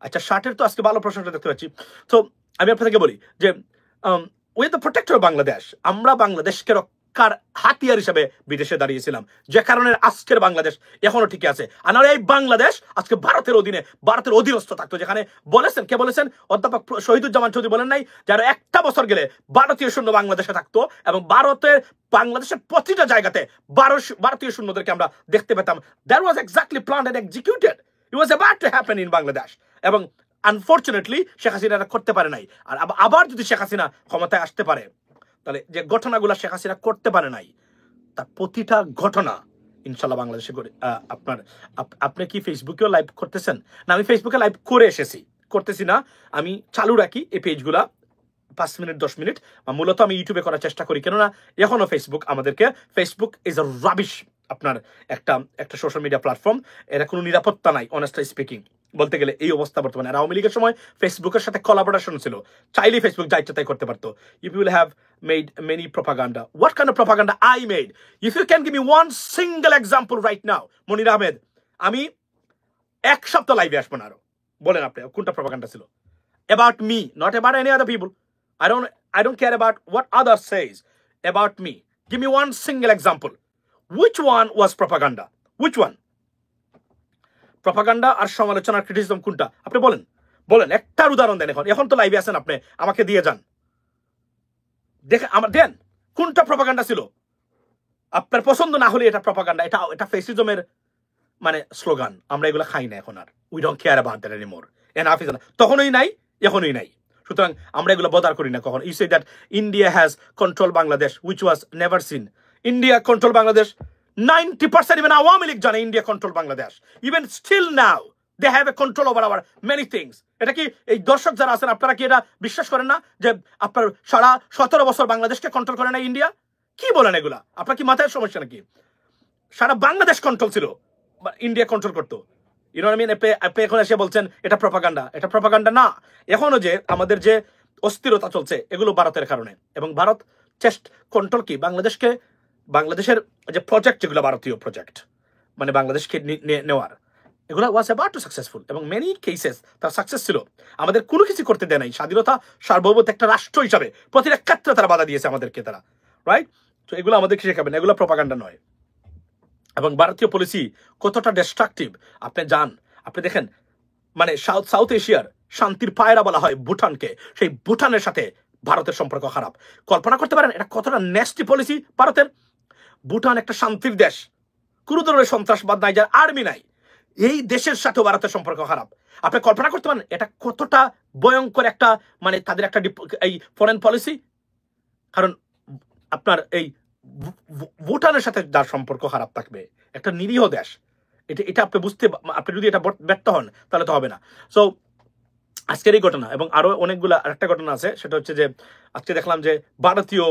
আচ্ছা, শার্টের তো আজকে ভালো প্রশ্নটা দেখতে পাচ্ছি। তো আমি আপনাকে বলি যে we are the protector of Bangladesh. আমরা বাংলাদেশকে রক্ষার হাতিয়ার হিসেবে বিদেশে দাঁড়িয়েছিলাম, যে কারণে আজকের বাংলাদেশ এখনো ঠিক আছে। আর এই বাংলাদেশ আজকে ভারতের অধীনে, ভারতের অধীনস্থ থাকতো, যেখানে বলেছেন, কে বলেছেন? অধ্যাপক শহীদুজ্জামান চৌধুরী বলেন নাই যারা একটা বছর গেলে ভারতীয় সৈন্য বাংলাদেশে থাকতো এবং বাংলাদেশের প্রতিটা জায়গাতে ভারতীয় সৈন্যদেরকে আমরা দেখতে পেতাম। That was exactly planned and executed. It was about to happen in Bangladesh. এবং আনফরচুনেটলি শেখ হাসিনা করতে পারে নাই। আর আবার যদি শেখ হাসিনা ক্ষমতায় আসতে পারে, তাহলে যে ঘটনাগুলো শেখ হাসিনা করতে পারে নাই তার প্রতিটা ঘটনা ইনশাল্লাহ বাংলাদেশে করে। আপনি কি ফেসবুকেও লাইভ করতেছেন? না, আমি ফেসবুকে লাইভ করে এসেছি, করতেছি না, আমি চালু রাখি এই পেজগুলা 5 মিনিট 10 মিনিট। মূলত আমি ইউটিউবে করার চেষ্টা করি, কেননা এখনো ফেসবুক ইজ আ রাবিশ আপনার একটা সোশ্যাল মিডিয়া প্ল্যাটফর্ম। এরা কোনো নিরাপত্তা নাই, অনেস্টলি স্পিকিং বলতে গেলে এই অবস্থা বর্তমানে। আর আওয়ামী লীগের সময় ফেসবুকের সাথে কোলাবোরেশন ছিল, চাইলেই ফেসবুক যা ইচ্ছা তাই করতে পারতো। You will have made many propaganda. What kind of propaganda I made? If you can give me one single example right now, Monir Ahmed, আমি 1 সপ্তাহ লাইভে আসবো না আরো। বলেন আপনি কোনটা প্রপাগান্ডা ছিল? About me, not about any other people. I don't care about what others says about me. Give me one single example. Which one was propaganda? Which one? Propaganda আর সমালোচনার ক্রিটিসিজম কোনটা? আপনি বলেন একটার উদাহরণ দেন। এখন তো লাইভে আছেন, আপনি আমাকে দিয়ে যান, দেখে আমার দেন কোনটা প্রপাগান্ডা ছিল। আপনার পছন্দ না হলে এটা প্রপাগান্ডা, এটা ফেসিজমের মানে স্লোগান। আমরা এগুলো খাই না এখন আর। We don't care about that anymore. Enough is enough. তখনই নাই, এখনই নাই। সুতরাং আমরা এগুলো বদার করি না কখন। You say that India has control Bangladesh, which was never seen. India control Bangladesh 90%, even Awami League জানে India control Bangladesh. Even still now they have a control over our many things. এটা কি এই দর্শক যারা আছেন আপনারা কি এটা বিশ্বাস করেন না যে আপনার সারা 17 বছর বাংলাদেশকে কন্ট্রোল করে না ইন্ডিয়া? কি বলেন এগুলা? আপনার কি মাথায় সমস্যা নাকি? সারা বাংলাদেশ কন্ট্রোল ছিল, ইন্ডিয়া কন্ট্রোল করতো। You know what I mean? আপনি এখন এসে বলছেন এটা প্রপাগান্ডা। এটা প্রপাগান্ডা না। এখনো যে আমাদের যে অস্থিরতা চলছে এগুলো ভারতের কারণে। এবং ভারত কন্ট্রোল কি বাংলাদেশের যে প্রজেক্ট, যেগুলো ভারতীয় প্রজেক্ট, মানে বাংলাদেশকে নেওয়ার, এগুলো ওয়াজ অ্যাবাউট টু সাকসেসফুল। এবং মেনি কেসেস তার সাকসেস ছিল। আমাদের কোনো কিছু করতে দেয় নাই। স্বাধীনতা, সার্বভৌমত্ব একটা রাষ্ট্র হিসাবে প্রতিটা ক্ষেত্রে তারা বাধা দিয়েছে আমাদেরকে, তারা, রাইট? তো এগুলো আমাদেরকে শেখাবেন, এগুলো প্রপাগান্ডা নয়। এবং ভারতীয় পলিসি কতটা ডিস্ট্রাকটিভ আপনি আপনি দেখেন। মানে সাউথ এশিয়ার শান্তির পায়রা বলা হয় ভুটানকে, সেই ভুটানের সাথে ভারতের সম্পর্ক খারাপ। কল্পনা করতে পারেন এটা কতটা নেস্টি পলিসি ভারতের? ভুটান একটা শান্তির দেশ, কোনো ধরনের সন্ত্রাসবাদ নাই, যার আর্মি নাই, এই দেশের সাথে ভারতের সম্পর্ক খারাপ। আপনি কল্পনা করতে পারেন এটা কতটা ভয়ঙ্কর একটা মানে তাদের একটা এই ফরেন পলিসি। কারণ আপনার এই ভুটানের সাথে যার সম্পর্ক খারাপ থাকবে, একটা নিরীহ দেশ, এটা আপনি বুঝতে, আপনি যদি এটা ব্যর্থ হন তাহলে তো হবে না। সো আজকের এই ঘটনা এবং আরো অনেকগুলা আরেকটা ঘটনা আছে, সেটা হচ্ছে যে আজকে দেখলাম যে ভারতীয়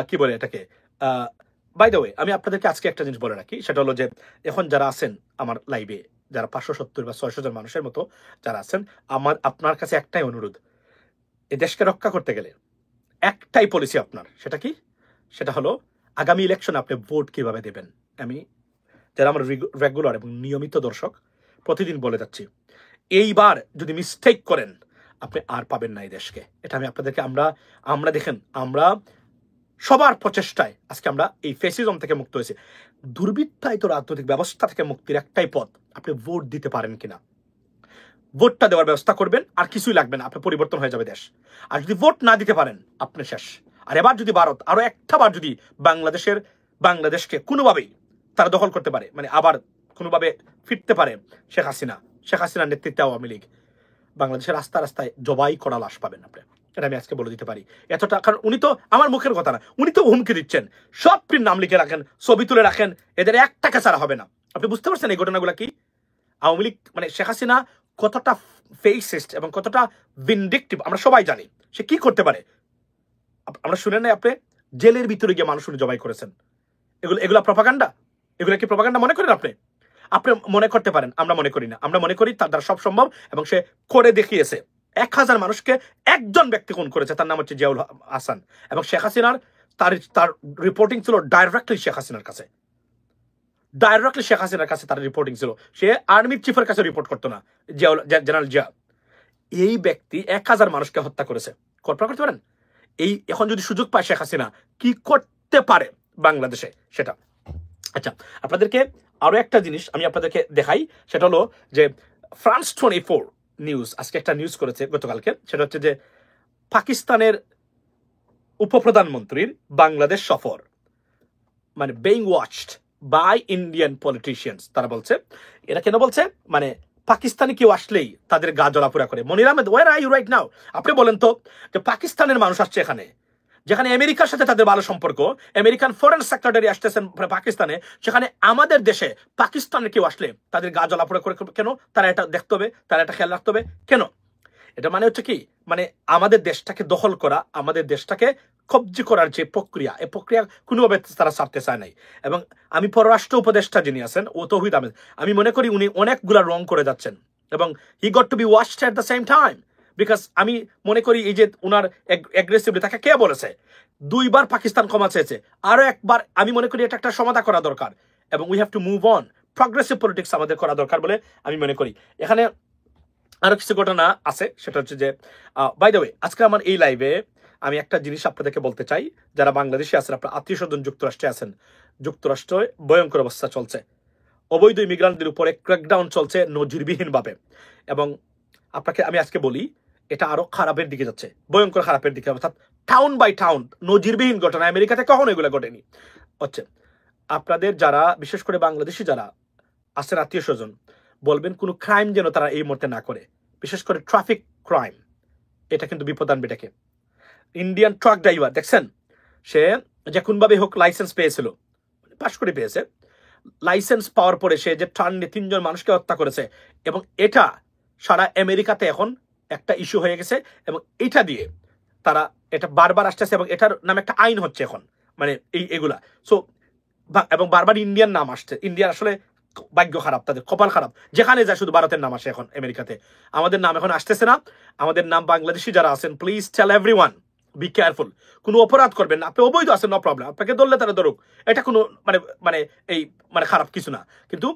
কি বলে এটাকে, বাই দ্য ওয়ে আমি আপনাদেরকে আজকে একটা জিনিস বলে রাখি, সেটা হলো যে এখন যারা আছেন আমার লাইভে, যারা 570 বা 600 জন মানুষের মতো যারা আছেন, আপনার কাছে একটাই অনুরোধ, এই দেশকে রক্ষা করতে গেলে একটাই পলিসি আপনার, সেটা কি? সেটা হলো আগামী ইলেকশনে আপনি ভোট কিভাবে দেবেন। আমি যারা আমার রেগুলার এবং নিয়মিত দর্শক প্রতিদিন বলে যাচ্ছি, এইবার যদি মিস্টেক করেন আপনি আর পাবেন না এই দেশকে। এটা আমি আপনাদেরকে, আমরা দেখেন, আমরা সবার প্রচেষ্টায় আজকে আমরা এই ফেসিজম থেকে মুক্ত হয়েছি। দুর্বৃত্তায়িত রাজনৈতিক ব্যবস্থা থেকে মুক্তির একটাই পথ, আপনি ভোট দিতে পারেন কিনা। ভোটটা দেওয়ার ব্যবস্থা করবেন, আর কিছুই লাগবে না, আপনার পরিবর্তন হয়ে যাবে দেশ। আর যদি ভোট না দিতে পারেন আপনি শেষ। আর এবার যদি ভারত আরো একটা বার যদি বাংলাদেশকে কোনোভাবেই তারা দখল করতে পারে, মানে আবার কোনোভাবে ফিরতে পারে শেখ হাসিনার নেতৃত্বে আওয়ামী লীগ, বাংলাদেশের রাস্তায় জবাই করা লাশ পাবেন আপনি। এটা আমি আজকে বলে দিতে পারি এতটা, কারণ উনি তো আমার মুখের কথা না, উনি তো হুমকি দিচ্ছেন, সব নাম লিখে রাখেন, ছবি তুলে রাখেন, এদের এক টাকা ছাড়া হবে না। আপনি বুঝতে পারছেন এই ঘটনাগুলো কি? আওয়ামী লীগ মানে শেখ হাসিনা কতটা ফেসিস্ট এবং কতটা ভিনডিকটিভ আমরা সবাই জানি। সে কি করতে পারে আমরা শুনে নাই, আপনি জেলের ভিতরে গিয়ে মানুষ জবাই করেছেন। এগুলা প্রপাগান্ডা, এগুলা কি প্রপাগান্ডা মনে করেন আপনি? আপনি মনে করতে পারেন, আমরা মনে করি না। আমরা মনে করি তার দ্বারা সব সম্ভব, এবং সে করে দেখিয়েছে। 1000 মানুষকে একজন ব্যক্তি খুন করেছে, তার নাম হচ্ছে জিয়াউল হাসান। এবং শেখ হাসিনার তার রিপোর্টিং ছিল ডাইরেক্টলি শেখ হাসিনার কাছে, তার রিপোর্টিং ছিল। সে আর্মির চিফের কাছে রিপোর্ট করতো না, জেনারেল জিয়া। এই ব্যক্তি 1000 মানুষকে হত্যা করেছে। কল্পনা করতে পারেন এই এখন যদি সুযোগ পায় শেখ হাসিনা কি করতে পারে বাংলাদেশে সেটা। আচ্ছা, আপনাদেরকে আরো একটা জিনিস আমি আপনাদেরকে দেখাই, সেটা হলো যে ফ্রান্স 24 নিউজ আজকে একটা নিউজ করেছে গতকালকে, সেটা হচ্ছে যে পাকিস্তানের উপপ্রধানমন্ত্রীর বাংলাদেশ সফর মানে being watched by Indian politicians। তারা বলছে, এরা কেন বলছে, মানে পাকিস্তানি কেউ আসলেই তাদের গা জ্বলাপোড়া করে। Monir Ahmed, where are you right now? আপনি বলেন তো যে পাকিস্তানের মানুষ আসছে এখানে, যেখানে আমেরিকার সাথে তাদের ভালো সম্পর্ক, আমেরিকান ফরেন সেক্রেটারি আসতেছেন পাকিস্তানে, সেখানে আমাদের দেশে পাকিস্তানের কেউ আসলে তাদের গা জ্বলাপোড়া করে কেন? তারা এটা দেখতে হবে, তারা এটা খেয়াল রাখতে হবে কেন? এটা মানে হচ্ছে কি, মানে আমাদের দেশটাকে দখল করা, আমাদের দেশটাকে কবজি করার যে প্রক্রিয়া, এই প্রক্রিয়া কোনোভাবে তারা ছাড়তে চায় নাই। এবং আমি পররাষ্ট্র উপদেষ্টা যিনি আছেন ও তৌহিদ আহমেদ, আমি মনে করি উনি অনেকগুলা রং করে যাচ্ছেন, এবং he got to be watched at the same time. Because আমি মনে করি এই যে উনার অ্যাগ্রেসিভলি, তাকে কে বলেছে? 2 বার পাকিস্তান ক্ষমা চেয়েছে, আরো একবার। আমি মনে করি এটা একটা সমাধান করা দরকার, এবং we have to move on. Progressive politics আমাদের করা দরকার বলে আমি মনে করি। এখানে আরো কিছু ঘটনা আছে, সেটা হচ্ছে যে বাই দ্য ওয়ে আজকে আমার এই লাইভে আমি একটা জিনিস আপনাদেরকে বলতে চাই, যারা বাংলাদেশে আছেন, আপনার আত্মীয় স্বজন যুক্তরাষ্ট্রে আছেন, যুক্তরাষ্ট্রে ভয়ঙ্কর অবস্থা চলছে, অবৈধ ইমিগ্রান্টদের উপরে ক্র্যাকডাউন চলছে নজিরবিহীনভাবে। এবং আপনাকে আমি আজকে বলি, এটা আরো খারাপের দিকে যাচ্ছে, ভয়ঙ্কর খারাপের দিকে। অর্থাৎ টাউন বাই টাউন নজিরবিহীন ঘটনা, আমেরিকাতে কখনো এগুলো ঘটেনি হচ্ছে। আপনাদের যারা বিশেষ করে বাংলাদেশি যারা আছেন আত্মীয় স্বজন, বলবেন কোনো ক্রাইম যেন তারা এই মুহূর্তে না করে, বিশেষ করে ট্রাফিক ক্রাইম। এটা কিন্তু বিপদ আনবে এটাকে। ইন্ডিয়ান ট্রাক ড্রাইভার দেখছেন, সে যে কোনভাবে হোক লাইসেন্স পেয়েছিল, পাশ করে পেয়েছে, লাইসেন্স পাওয়ার পরে সে যে টার্ন নিয়ে 3 জন মানুষকে হত্যা করেছে, এবং এটা সারা আমেরিকাতে এখন একটা ইস্যু হয়ে গেছে, এবং এটা দিয়ে তারা এটা বারবার আসতেছে, এবং এটার নামে একটা আইন হচ্ছে এখন, মানে এগুলা। সো এবং বারবার ইন্ডিয়ান নাম আসছে। ইন্ডিয়ান আসলে ভাগ্য খারাপ, তাদের কপাল খারাপ, যেখানে যায় শুধু ভারতের নাম আসে এখন আমেরিকাতে। আমাদের নাম এখন আসতেছে না, আমাদের নাম বাংলাদেশি যারা আছেন, please tell everyone be careful. কোনো অপরাধ করবেন না, আপনি অবৈধ আছেন, নো প্রবলেম, আপনাকে ধরলে তারা ধরুক, এটা কোনো মানে খারাপ কিছু না। কিন্তু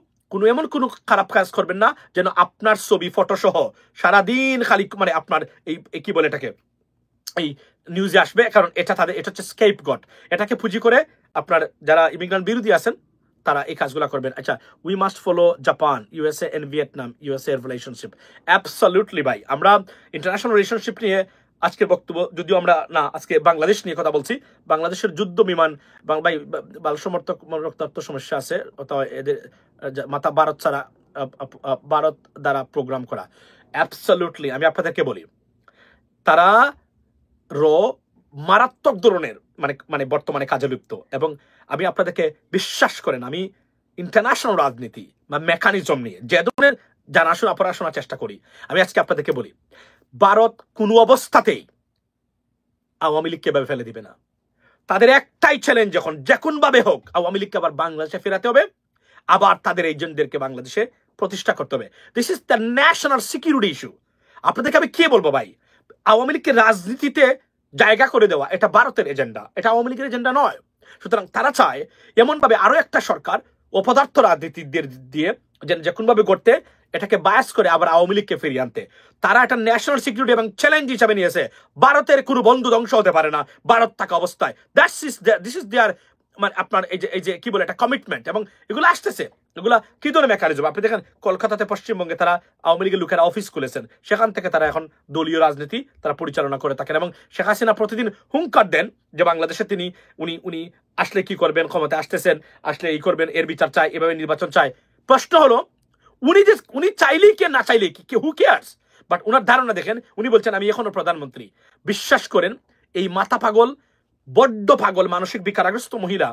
এমন কোনো খারাপ কাজ করবেন না যেন আপনার ছবি ফটো সহ সারাদিন খালি মানে আপনার এই কি বলে এটাকে, এই নিউজে আসবে। কারণ এটা হচ্ছে স্কেপগট, এটাকে পুঁজি করে আপনার যারা ইমিগ্রান্ট বিরোধী আছেন তারা এই কাজগুলো করবেন। আচ্ছা, we must follow Japan, USA and Vietnam, USA এর রিলেশনশিপ। অ্যাবসলিউটলি ভাই, আমরা ইন্টারন্যাশনাল রিলেশনশিপ নিয়ে আজকের বক্তব্য, যদিও আমরা না আজকে বাংলাদেশ নিয়ে কথা বলছি। বাংলাদেশের যুদ্ধ বিমান ভাই বাল সমর্থক রক্তাক্ত সমস্যা আছে, অথবা এদের মাথা ভারত ছাড়া ভারত দ্বারা প্রোগ্রাম করা। অ্যাবসলিউটলি আমি আপনাদেরকে বলি, তারা মারাত্মক ধরনের মানে বর্তমানে কাজে লিপ্ত। এবং আমি আপনাদেরকে বিশ্বাস করেন, আমি ইন্টারন্যাশনাল রাজনীতি বা মেকানিজম নিয়ে যে ধরনের জানাশোনা পড়াশোনার চেষ্টা করি, আমি আজকে আপনাদেরকে বলি, ভারত কোনো অবস্থাতেই আওয়ামী লীগকে এভাবে ফেলে দিবে না। তাদের একটাই চ্যালেঞ্জ, যখন যে কোনভাবে হোক আওয়ামী লীগকে আবার বাংলাদেশে ফেরাতে হবে, আবার তাদের এজেন্টদেরকে বাংলাদেশে প্রতিষ্ঠা করতে হবে। This is the national security issue. আপনাদেরকে আমি কে বলবো ভাই, আওয়ামী লীগকে রাজনীতিতে জায়গা করে দেওয়া এটা ভারতের এজেন্ডা, এটা আওয়ামী লীগের এজেন্ডা নয়। সুতরাং তারা চায় এমনভাবে আরো একটা সরকার অপদার্থ রাজনীতিদের দিয়ে যে কোনভাবে করতে, এটাকে বায়াস করে আবার আওয়ামী লীগকে ফিরিয়ে আনতে। তারা একটা ন্যাশনাল সিকিউরিটি এবং চ্যালেঞ্জ হিসাবে নিয়েছে। ভারতের কোনো বন্ধু ধ্বংস হতে পারে না ভারত থাকা অবস্থায়। দিস ইজ দেয়ার মানে আপনার এই যে কি বলে একটা কমিটমেন্ট। এবং এগুলো আসতেছে, এগুলা কি ধরনের মেকানিজম আপনি দেখেন, কলকাতাতে পশ্চিমবঙ্গে তারা আওয়ামী লীগের লোকেরা অফিস খুলেছেন, সেখান থেকে তারা এখন দলীয় রাজনীতি তারা পরিচালনা করে থাকেন। এবং শেখ হাসিনা প্রতিদিন হুঙ্কার দেন যে বাংলাদেশে উনি আসলে কি করবেন, ক্ষমতা আসতেছেন, আসলে এই করবেন, এর বিচার চাই, এভাবে নির্বাচন চাই। প্রশ্ন হলো উনি চাইলেই কে না চাইলেই কি, হু কেয়ার্স? বাট ওনার ধারণা দেখেন, উনি বলছেন আমি এখনো প্রধানমন্ত্রী। বিশ্বাস করেন, এই মাথা পাগল, বড্ড পাগল, মানসিক বিকারগ্রস্ত মহিলা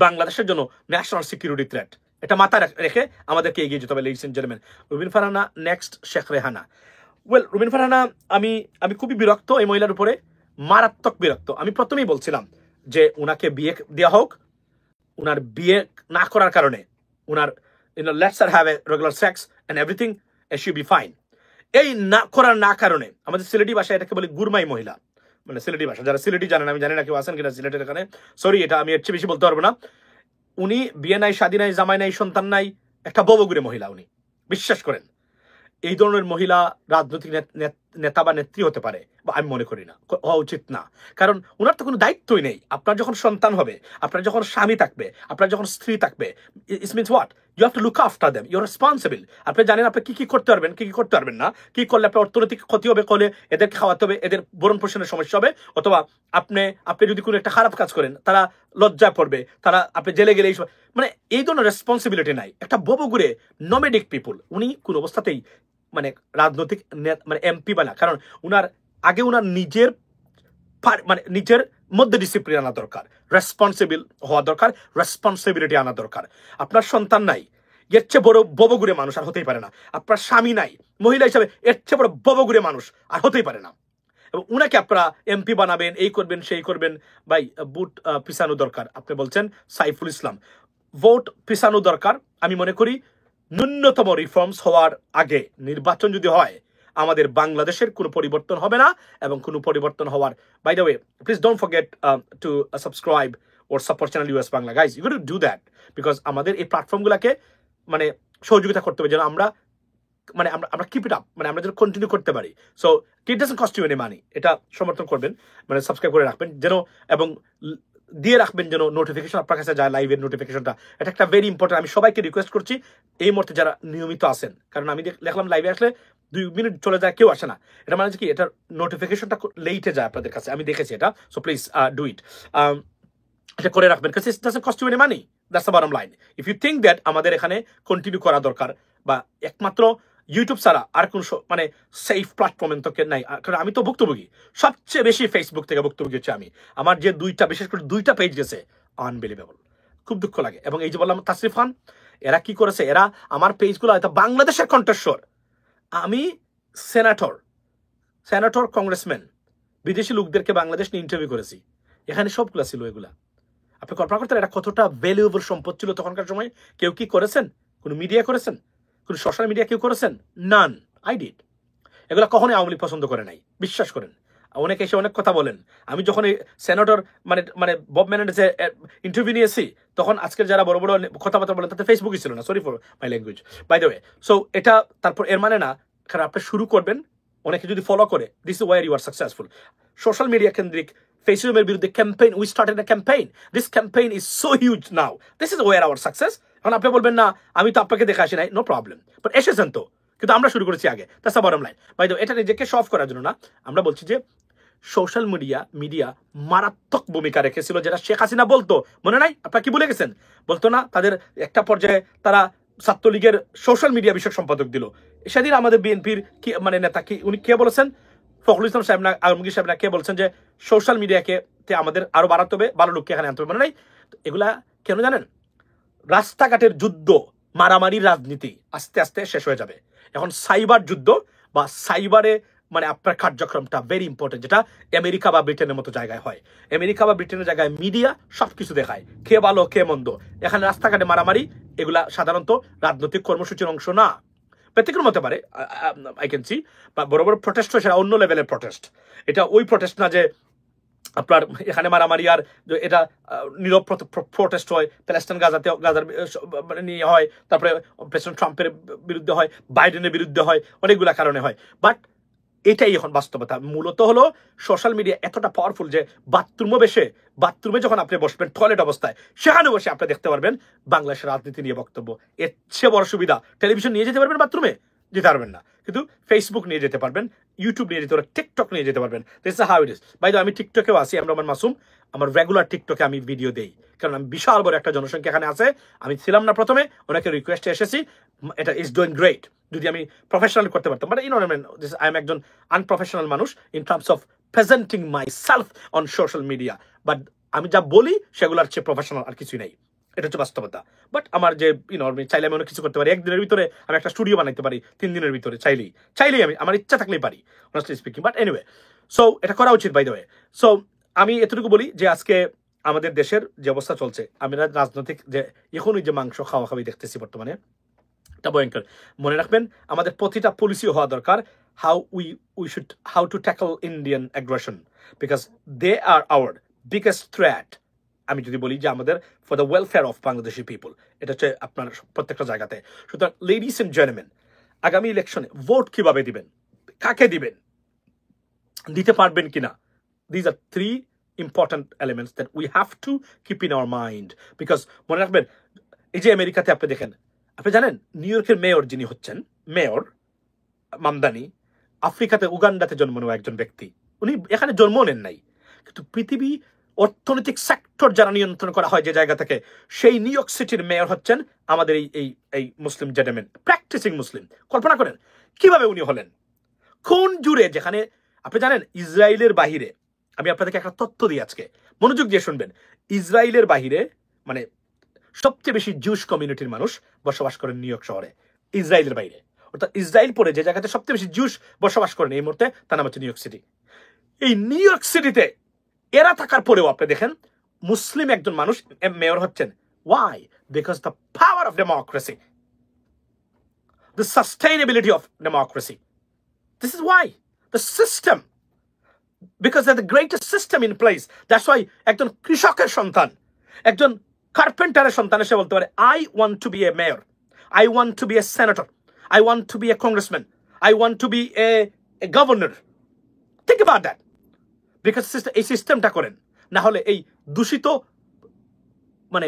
বাংলাদেশের জন্য ন্যাশনাল সিকিউরিটি থ্রেট। এটা মাথায় রেখে আমাদেরকে এগিয়ে যেতে হবে। Ladies and gentleman, Rubin Farhana next, Sheikh Rehana. Rubin Farhana, আমি খুবই বিরক্ত এই মহিলার উপরে, মারাত্মক বিরক্ত। আমি প্রথমেই বলছিলাম যে উনাকে বিয়ে দেওয়া হোক, উনার বিয়ে না করার কারণে উনার let's are have a regular sex and everything, she be fine. এই না করার না কারণে আমাদের সিলেটি ভাষায় এটাকে বলি গুরমাই মহিলা, মানে সিলেটি ভাষা। যারা সিলেটি জানেন, আমি জানি না কেউ আছেন কিনা সিলেটের এখানে, সরি, এটা আমি এর চেয়ে বেশি বলতে পারবো না। উনি বিয়ে নাই, শাদী নাই, জামাই নাই, সন্তান নাই, একটা ববগুড়ে মহিলা উনি। বিশ্বাস করেন, এই ধরনের মহিলা রাজনৈতিক নেতা বা নেত্রী হতে পারে বা আমি মনে করি না, হওয়া উচিত না। কারণ ওনার তো কোনো দায়িত্বই নেই। আপনার যখন সন্তান হবে, আপনার যখন স্বামী থাকবে, আপনার যখন স্ত্রী থাকবে, it's means what, you have to look after them, you are responsible. আপনি জানেন আপনি কি করতে পারবেন, কি করতে পারবেন না, কি করলে আপনার অর্থনৈতিক ক্ষতি হবে, করলে এদের খাওয়াতে হবে, এদের ভরণ পোষণের সমস্যা হবে, অথবা আপনি যদি কোনো একটা খারাপ কাজ করেন তারা লজ্জা পড়বে, তারা আপনি জেলে গেলে মানে এই ধরনের রেসপন্সিবিলিটি নাই। একটা ববগুড়ে নমেডিক পিপুল, উনি কোন অবস্থাতেই মানে রাজনৈতিক মানে এমপি বা না। কারণ উনার নিজের মধ্যে ডিসিপ্লিন আনা দরকার, রেসপন্সিবল হওয়া দরকার, রেসপন্সিবিলিটি আনা দরকার। আপনার সন্তান নাই, এর চেয়ে বড় ববগুড়ে মানুষ আর হতেই পারে না। আপনার স্বামী নাই, মহিলা হিসাবে এর চেয়ে বড় ববগুড়ে মানুষ আর হতেই পারে না। এবং উনাকে আপনারা এমপি বানাবেন, এই করবেন, সেই করবেন, ভাই ভোট পিছানো দরকার। আপনি বলছেন সাইফুল ইসলাম, ভোট পিছানো দরকার। আমি মনে করি ন্যূনতম রিফর্মস হওয়ার আগে নির্বাচন যদি হয়, আমাদের বাংলাদেশের কোনো পরিবর্তন হবে না। এবং কোনো পরিবর্তন হওয়ার, by the way, please don't forget to subscribe or support channel US Bangla, guys, you got to do that, because আমাদের এই প্ল্যাটফর্মগুলোকে মানে সহযোগিতা করতে হবে যেন আমরা কিপ ইট আপ, মানে আমরা যেন কন্টিনিউ করতে পারি। So it doesn't cost you any money, এটা সমর্থন করবেন, মানে সাবস্ক্রাইব করে রাখবেন যেন, এবং দিয়ে রাখবেন যেন নোটিফিকেশন আপনার কাছে যায়, লাইভের নোটিফিকেশনটা। এটা একটা ভেরি ইম্পর্টেন্ট। আমি সবাইকে রিকোয়েস্ট করছি এই মুহূর্তে যারা নিয়মিত আছেন, কারণ আমি দেখলাম লাইভে আসলে 2 মিনিট চলে যায়, কেউ আসে না। এটা মানে কি, এটার নোটিফিকেশনটা লেটে যায় আপনাদের কাছে, আমি দেখেছি এটা। সো প্লিজ ডু ইট, এটা করে রাখবেন, কারণ it doesn't cost you any money, that's the bottom line. If you think that আমাদের এখানে কন্টিনিউ করা দরকার, বা একমাত্র ইউটিউব ছাড়া আর কোন মানে সেফ প্ল্যাটফর্ম তো নাই, কারণ আমি তো ভুক্তভোগী, সবচেয়ে বেশি ফেসবুক থেকে ভুক্তভোগী হচ্ছে আমি। আমার যে বিশেষ করে 2টা পেজ গেছে, আনবিলিভেবল, খুব দুঃখ লাগে। এবং এই যে বললাম তাসরিফ খান, এরা কি করেছে, এরা আমার পেজগুলো হয়তো বাংলাদেশের কণ্ঠস্বর, আমি সেনেটর, কংগ্রেসম্যান, বিদেশি লোকদেরকে বাংলাদেশ নিয়ে ইন্টারভিউ করেছি, এখানে সবগুলো ছিল। এগুলা আপনি কল্পনা করতেন এটা কতটা ভ্যালুয়েবল সম্পদ ছিল তখনকার সময়। কেউ কি করেছেন? কোনো মিডিয়া করেছেন? কোনো সোশ্যাল মিডিয়া কেউ করেছেন? নান, আই ডিড। এগুলো কখনোই আওয়ামী লীগ পছন্দ করে নাই, বিশ্বাস করেন। অনেকে এসে অনেক কথা বলেন। আমি যখন এই সেনেটর মানে বব ম্যানের যে ইন্টারভিউ নিয়েছি, তখন আজকের যারা বড় বড় কথাবার্তা বলেন তাতে ফেসবুকই ছিল না, sorry for my language, by the way. So এটা তারপর এর মানে না, কারণ আপনি শুরু করবেন, অনেকে যদি ফলো করে, this is where you are successful. Social media কেন্দ্রিক ফেসবুকের বিরুদ্ধে campaign, we started a campaign, this campaign is so huge now, this is where our success. এখন আপনি বলবেন না আমি তো আপনাকে দেখে আসি নাই, নো প্রবলেম, বাট এসেছেন তো, কিন্তু আমরা শুরু করেছি আগে, that's the bottom line. By the way, এটা নিজেকে শো অফ করার জন্য না, আমরা বলছি যে সোশ্যাল মিডিয়া মারাত্মক ভূমিকা রেখেছিল, যেটা শেখ হাসিনা বলতো, মনে নাই? আপনারা কি ভুলে গেছেন? বলতো না, তাদের একটা পর্যায়ে তারা ছাত্রলীগের সোশ্যাল মিডিয়া বিষয়ক সম্পাদক দিল। সেদিন আমাদের বিএনপির কি মানে নেতা কি উনি কে বলেছেন, ফখরুল ইসলাম সাহেব না আলমগীর সাহেব না কে বলছেন যে সোশ্যাল মিডিয়াকে আমাদের আরো বাড়াতে হবে, ভালো লোককে এখানে আনতে হবে। মানে নাই এগুলা কেন জানেন? রাস্তাঘাটের যুদ্ধ, মারামারির রাজনীতি আস্তে আস্তে শেষ হয়ে যাবে। এখন সাইবার যুদ্ধ বা সাইবারে মানে আপনার কার্যক্রমটা ভেরি ইম্পর্টেন্ট, যেটা আমেরিকা বা ব্রিটেনের মতো জায়গায় হয়। আমেরিকা বা ব্রিটেনের জায়গায় মিডিয়া সবকিছু দেখায়, কে ভালো কে মন্দ। এখানে রাস্তাঘাটে মারামারি এগুলা সাধারণত রাজনৈতিক কর্মসূচির অংশ না। ব্যতিক্রম হতে পারে, আই ক্যান সি, বা বড় বড় প্রটেস্ট হয় সেটা অন্য লেভেলের প্রটেস্ট। এটা ওই প্রটেস্ট না যে আপনার এখানে মারামারি আর এটা নীরব প্রটেস্ট হয়, প্যালেস্টাইন গাজার নিয়ে হয়, তারপরে প্রেসিডেন্ট ট্রাম্পের বিরুদ্ধে হয়, বাইডেনের বিরুদ্ধে হয়, অনেকগুলা কারণে হয়। বাট এটাই এখন বাস্তবতা। মূলত হলো সোশ্যাল মিডিয়া এতটা পাওয়ারফুল যে বাথরুমে যখন আপনি বসবেন টয়লেট অবস্থায়, সেখানে বসে আপনি দেখতে পারবেন বাংলাদেশের রাজনীতি নিয়ে বক্তব্য। এর চেয়ে বড় সুবিধা টেলিভিশন নিয়ে যেতে পারবেন, বাথরুমে যেতে পারবেন না, কিন্তু ফেসবুক নিয়ে যেতে পারবেন, ইউটিউব নিয়ে যেতে পারবেন, টিকটক নিয়ে যেতে পারবেন। This is how it is. By the আমি টিকটকেও আছি, আমি রহমান মাসুম। আমার রেগুলার টিকটকে আমি ভিডিও দেই, কারণ আমি বিশাল বড় একটা জনসংখ্যা এখানে আছে। আমি ছিলাম না প্রথমে, ওনাকে রিকোয়েস্টে এসেছি। এটা ইজ ডুইং গ্রেট। যদি আমি প্রফেশনাল করতে পারতাম, বাট আই এম একজন আনপ্রফেশনাল মানুষ in terms of presenting my self on social media. But আমি যা বলি সেগুলোর চেয়ে প্রফেশনাল আর কিছুই নেই, এটা হচ্ছে বাস্তবতা। বাট আমার যে আমি চাইলে আমি অনেক কিছু করতে পারি। একদিনের ভিতরে আমি একটা স্টুডিও বানাইতে পারি, 3 দিনের ভিতরে চাইলেই আমি, আমার ইচ্ছা থাকলেই পারি, honestly speaking. But anyway, so এটা করা উচিত বাই দ্য ওয়ে। সো আমি এতটুকু বলি যে আজকে আমাদের দেশের যে অবস্থা চলছে, আমরা রাজনৈতিক যে এখনই যে মাংস খাওয়া দেখতেছি বর্তমানে, এটা ভয়ঙ্কর। মনে রাখবেন আমাদের প্রতিটা পলিসি হওয়া দরকার how to tackle Indian aggression, because they are our biggest threat। আমি যদি বলি যে আমাদের for the welfare of Bangladeshi people, এটা হচ্ছে আপনার প্রত্যেকটা জায়গাতে। সুতরাং লেডিস এন্ড জেন্টলম্যান, আগামী ইলেকশনে ভোট কিভাবে দিবেন, কাকে দিবেন, দিতে পারবেন কিনা, these are 3 important elements that we have to keep in our mind, because মনে রাখবেন এই যে আমেরিকাতে আপনি দেখেন, আপনি জানেন নিউ ইয়র্কের মেয়র যিনি হচ্ছেন, মেয়র মামদানি, আফ্রিকাতে উগান্ডাতে জন্ম নেওয়া একজন ব্যক্তি। উনি এখানে জন্ম নেন নাই, কিন্তু পৃথিবী অর্থনৈতিক সেক্টর যারা নিয়ন্ত্রণ করা হয় যে জায়গা থেকে, সেই নিউ ইয়র্ক সিটির মেয়র হচ্ছেন আমাদের এই মুসলিম জেন্টলম্যান, প্র্যাকটিসিং মুসলিম। কল্পনা করেন কিভাবে উনি হলেন, কোন জুড়ে, যেখানে আপনি জানেন ইসরায়েলের বাহিরে, আমি আপনাদেরকে একটা তথ্য দিই আজকে, মনোযোগ দিয়ে শুনবেন। ইসরায়েলের বাহিরে মানে সবচেয়ে বেশি জুস কমিউনিটির মানুষ বসবাস করেন নিউ ইয়র্ক শহরে, ইসরায়েলের বাইরে। অর্থাৎ ইসরায়েল পরে যে জায়গাতে সবচেয়ে বেশি জুস বসবাস করেন এই মুহূর্তে, তার নাম হচ্ছে নিউ ইয়র্ক সিটি। এই নিউ ইয়র্ক সিটিতে এরা থাকার পরেও আপনি দেখেন মুসলিম একজন মানুষ মেয়র হচ্ছেন। Why? Because the power of democracy, the sustainability of democracy, this is why the system, because the greatest system in place. That's why একজন কৃষকের সন্তান, একজন কার্পেন্টারের সন্তান এসে বলতে পারে, I want to be a mayor, I want to be a senator, I want to be a congressman, I want to be a governor. Think about that. Because এই সিস্টেমটা করেন, না হলে এই দূষিত মানে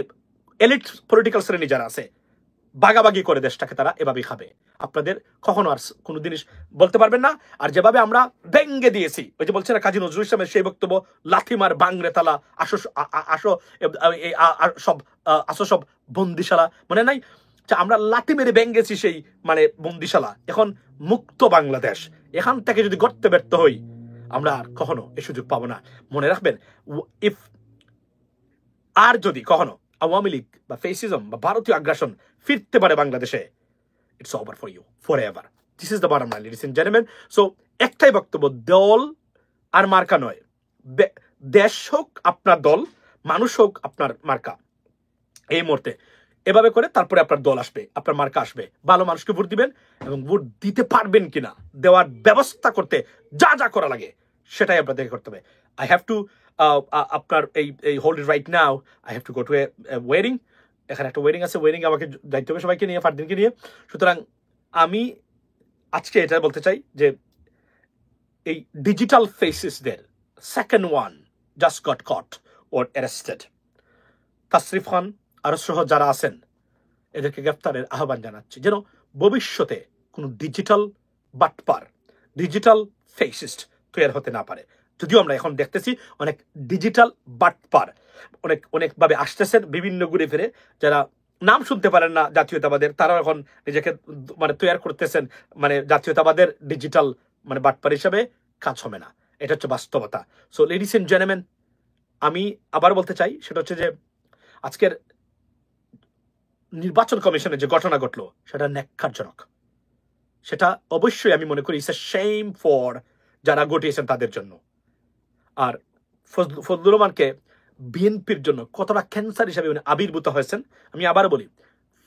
এলিট পলিটিক্যাল শ্রেণী যারা আছে বাগাবাগি করে দেশটাকে তারা এভাবেই খাবে। আপনাদের কখনো আর কোনো জিনিস বলতে পারবেন না। আর যেভাবে আমরা ব্যঙ্গে দিয়েছি, ওই যে বলছে না কাজী নজরুল ইসলামের সেই বক্তব্য, লাথিমার বাংরে তালা, আসো সব বন্দিশালা, মনে নাই? আমরা লাথি মেরে ব্যঙ্গেছি সেই মানে বন্দিশালা, এখন মুক্ত বাংলাদেশ। এখান থেকে যদি গড়তে ব্যর্থ হই, আমরা আর কখনো এই সুযোগ পাবো না। মনে রাখবেন, ইফ আর যদি কখনো আওয়ামী লীগ বা ফেসিজম বা ভারতীয় আগ্রাসন ফিরতে পারে বাংলাদেশে, it's over for you forever. This is the bottom line, ladies and gentleman. So একটাই বক্তব্য, দল আর মার্কা নয়, দেশ হোক আপনার দল, মানুষ হোক আপনার মার্কা। এই মুহূর্তে এভাবে করে তারপরে আপনার দল আসবে, আপনার মার্কা আসবে। ভালো মানুষকে ভোট দিবেন এবং ভোট দিতে পারবেন কিনা দেওয়ার ব্যবস্থা করতে যা যা করা লাগে সেটাই আপনাদেরকে করতে হবে। আই হ্যাভ টু আপনার এই hold it right now, I have to go to A wedding. এখানে একটা ওয়েডিং আছে, ওয়েডিং আমাকে দায়িত্ব হবে সবাইকে নিয়ে, ফারদিনকে নিয়ে। সুতরাং আমি আজকে এটা বলতে চাই যে এই ডিজিটাল ফেসেসদের second one just got caught or arrested. Tasrif Khan আরো সহ যারা আছেন এদেরকে গ্রেফতারের আহ্বান জানাচ্ছি, যেন ভবিষ্যতে কোনো ডিজিটাল বাটপার, ডিজিটাল ফেসিস্ট তৈরি হতে না পারে। যদিও আমরা এখন দেখতেছি অনেক ডিজিটাল বাটপার অনেকভাবে আসতেছেন বিভিন্ন ঘুরে ফিরে, যারা নাম শুনতে পারেন না জাতীয়তাবাদের, তারাও এখন নিজেকে মানে তৈরি করতেছেন মানে জাতীয়তাবাদের ডিজিটাল মানে বাটপার হিসাবে কাজ হবে না। এটা হচ্ছে বাস্তবতা। সো লেডিস এন্ড জেন্টলম্যান, আমি আবার বলতে চাই সেটা হচ্ছে যে আজকের নির্বাচন কমিশনের যে ঘটনা ঘটলো সেটা ন্যাক্কারজনক। সেটা অবশ্যই আমি মনে করি ইটস এ শেম ফর যারা ঘটিয়েছেন তাদের জন্য। আর ফজলুর রহমানকে বিএনপির জন্য কতটা ক্যান্সার হিসাবে উনি আবির্ভূত হয়েছেন আমি আবার বলি,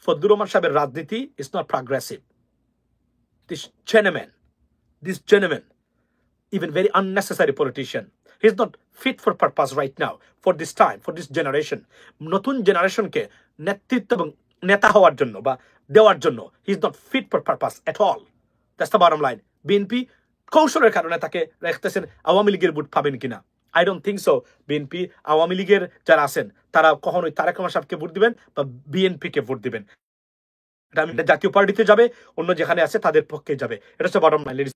ফজলুর রহমান সাহেবের রাজনীতি is not progressive. This gentleman even very unnecessary politician, he is not fit for purpose right now for this time, for this generation. নতুন জেনারেশনকে নেতৃত্ব এবং নেতা হওয়ার জন্য বা দেওয়ার জন্য he is not fit for purpose at all. That's the bottom line. BNP কৌশলের কারণে তাকে রাখতেছেন আওয়ামী লীগের ভোট পাবেন কিনা। I don't think so. BNP Awami লীগের যারা আছেন তারা কখনোই তারেক রহমান সাহেবকে ভোট দিবেন বা বিএনপিকে ভোট দিবেন। এটা জাতীয় পার্টিতে যাবে, অন্য যেখানে আছে তাদের পক্ষে যাবে। এটা হচ্ছে বটম লাইন।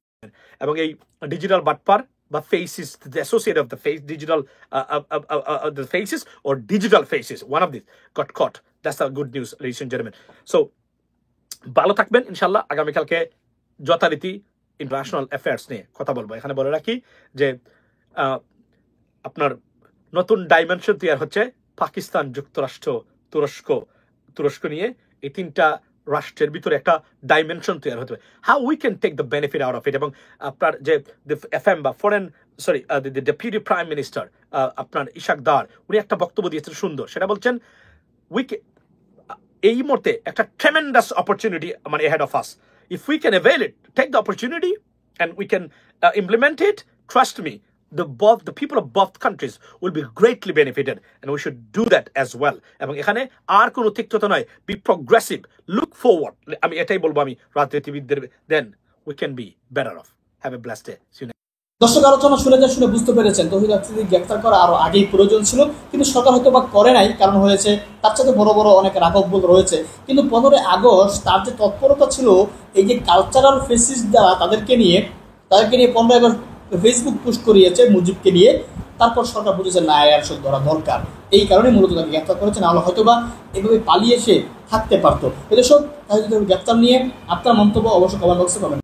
এবং এই ডিজিটাল বাটপার বা ফেসিস, the associate of the face, digital the faces or digital faces, one of these got caught. That's the good news, ladies and gentlemen. So ভালো থাকবেন ইনশাল্লাহ। আগামীকালকে যথারীতি ইন্টারন্যাশনাল অ্যাফেয়ার্স নিয়ে কথা বলবো। এখানে বলে রাখি যে আপনার নতুন ডাইমেনশন তৈরি হচ্ছে পাকিস্তান, যুক্তরাষ্ট্র, তুরস্ক নিয়ে এই তিনটা রাষ্ট্রের ভিতরে একটা ডাইমেনশন তৈরি হতে হবে। How we can take the benefit out of it. এবং আপনার যে এফএম বা ডেপুটি প্রাইম মিনিস্টার আপনার ইশাক দার, উনি একটা বক্তব্য দিয়েছেন সুন্দর। সেটা বলছেন এই মুহূর্তে একটা ট্রেমেন্ডাস অপরচুনিটি মানে ahead of us. If we can avail it, take the opportunity and we can implement it, trust me, the people of both countries will be greatly benefited and we should do that as well. এবং এখানে আর কোনো তিক্ততা নয়, be progressive, look forward. আমি এটাই বলবো আমি রাজনীতিবিদদের, then we can be better off. Have a blessed day. See you next. দর্শক, আলোচনা শুনে বুঝতে পেরেছেন তৌহিদ আফ্রিদি গ্রেফতার করা আরো আগেই প্রয়োজন ছিল, কিন্তু সরকার হয়তো বা করে নাই। কারণ হয়েছে তার সাথে বড় বড় অনেক রাঘববোধ রয়েছে। কিন্তু 15 আগস্ট তার যে তৎপরতা ছিল এই যে কালচারাল ফেসিস দ্বারা তাদেরকে নিয়ে 15 আগস্ট ফেসবুক পোস্ট করিয়েছে মুজিবকে নিয়ে, তারপর সরকার বুঝেছে না এর আসল ধরা দরকার। এই কারণে মূলত তাকে গ্রেফতার করেছে, না হলে হয়তো বা এভাবে পালিয়ে সে থাকতে পারতো। এদের সব গ্রেফতার নিয়ে আপনার মন্তব্য অবশ্যই কমেন্ট বক্সে পাবেন।